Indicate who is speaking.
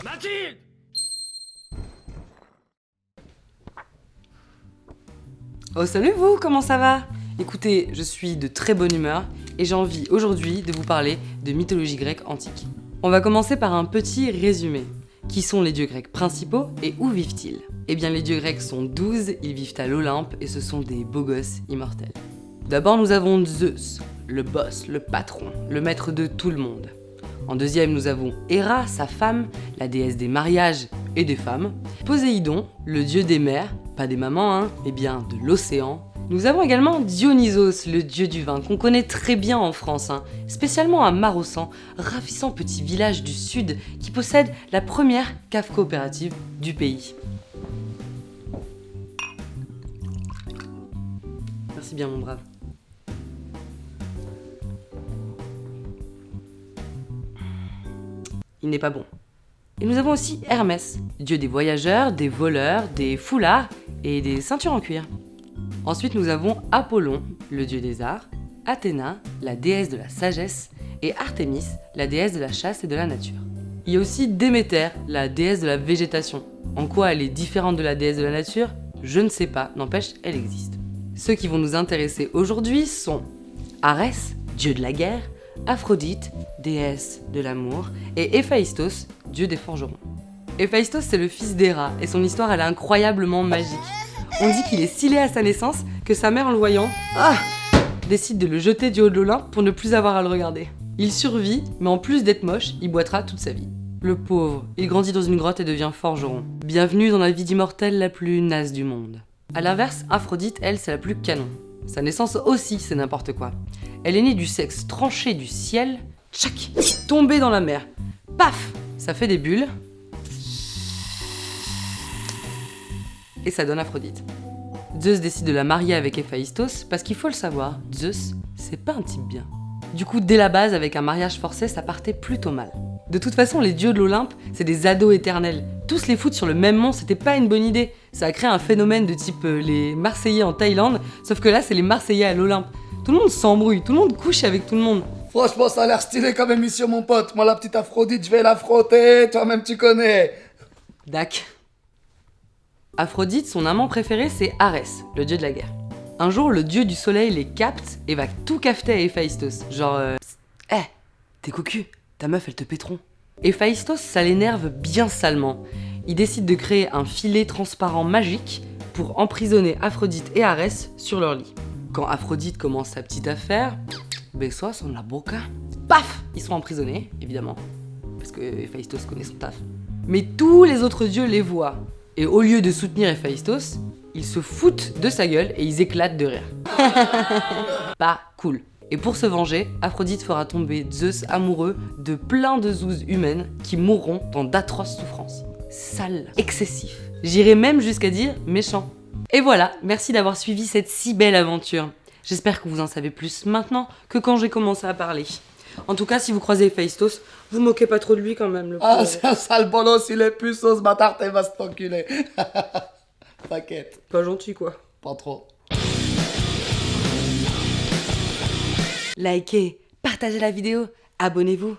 Speaker 1: Mathilde!
Speaker 2: Oh salut vous, comment ça va? Écoutez, je suis de très bonne humeur et j'ai envie aujourd'hui de vous parler de mythologie grecque antique. On va commencer par un petit résumé. Qui sont les dieux grecs principaux et où vivent-ils? Eh bien les dieux grecs sont 12, ils vivent à l'Olympe et ce sont des beaux gosses immortels. D'abord nous avons Zeus, le boss, le patron, le maître de tout le monde. En deuxième nous avons Héra, sa femme, la déesse des mariages et des femmes. Poséidon, le dieu des mers, pas des mamans hein, mais bien de l'océan. Nous avons également Dionysos, le dieu du vin, qu'on connaît très bien en France, hein, spécialement à Marossan, ravissant petit village du sud qui possède la première cave coopérative du pays. Merci bien mon brave. Il n'est pas bon. Et nous avons aussi Hermès, dieu des voyageurs, des voleurs, des foulards et des ceintures en cuir. Ensuite, nous avons Apollon, le dieu des arts, Athéna, la déesse de la sagesse, et Artémis, la déesse de la chasse et de la nature. Il y a aussi Déméter, la déesse de la végétation. En quoi elle est différente de la déesse de la nature? Je ne sais pas, n'empêche, elle existe. Ceux qui vont nous intéresser aujourd'hui sont Arès, dieu de la guerre, Aphrodite, déesse de l'amour, et Héphaïstos, dieu des forgerons. Héphaïstos, c'est le fils d'Héra, et son histoire elle est incroyablement magique. On dit qu'il est si laid à sa naissance que sa mère en le voyant, décide de le jeter du haut de l'Olympe pour ne plus avoir à le regarder. Il survit, mais en plus d'être moche, il boitera toute sa vie. Le pauvre, il grandit dans une grotte et devient forgeron. Bienvenue dans la vie d'immortel la plus naze du monde. A l'inverse, Aphrodite, elle, c'est la plus canon. Sa naissance aussi, c'est n'importe quoi. Elle est née du sexe tranché du ciel, tchac, tombée dans la mer. Paf, ça fait des bulles. Et ça donne Aphrodite. Zeus décide de la marier avec Héphaïstos parce qu'il faut le savoir, Zeus, c'est pas un type bien. Du coup, dès la base, avec un mariage forcé, ça partait plutôt mal. De toute façon, les dieux de l'Olympe, c'est des ados éternels. Tous les foutre sur le même mont, c'était pas une bonne idée. Ça a créé un phénomène de type les Marseillais en Thaïlande, sauf que là, c'est les Marseillais à l'Olympe. Tout le monde s'embrouille, tout le monde couche avec tout le monde.
Speaker 3: Franchement, ça a l'air stylé comme émission, mon pote. Moi, la petite Aphrodite, je vais la frotter. Toi-même, tu connais.
Speaker 2: Dac. Aphrodite, son amant préféré, c'est Arès, le dieu de la guerre. Un jour, le dieu du soleil les capte et va tout cafeter à Héphaïstos. Genre, t'es cocu, ta meuf, elle te pétron. Héphaïstos, ça l'énerve bien salement. Il décide de créer un filet transparent magique pour emprisonner Aphrodite et Arès sur leur lit. Quand Aphrodite commence sa petite affaire, besos en la boca, paf, ils sont emprisonnés, évidemment, parce que Héphaïstos connaît son taf. Mais tous les autres dieux les voient, et au lieu de soutenir Héphaïstos, ils se foutent de sa gueule et ils éclatent de rire. Pas cool. Et pour se venger, Aphrodite fera tomber Zeus amoureux de plein de zouzes humaines qui mourront dans d'atroces souffrances. Sale, excessif. J'irais même jusqu'à dire méchant. Et voilà, merci d'avoir suivi cette si belle aventure. J'espère que vous en savez plus maintenant que quand j'ai commencé à parler. En tout cas, si vous croisez Héphaïstos, vous moquez pas trop de lui quand même. Le
Speaker 3: Ah, c'est un sale bolos, il est puceau, ce bâtard, il va se t'enculer. T'inquiète.
Speaker 2: Pas gentil quoi.
Speaker 3: Pas trop.
Speaker 2: Likez, partagez la vidéo, abonnez-vous.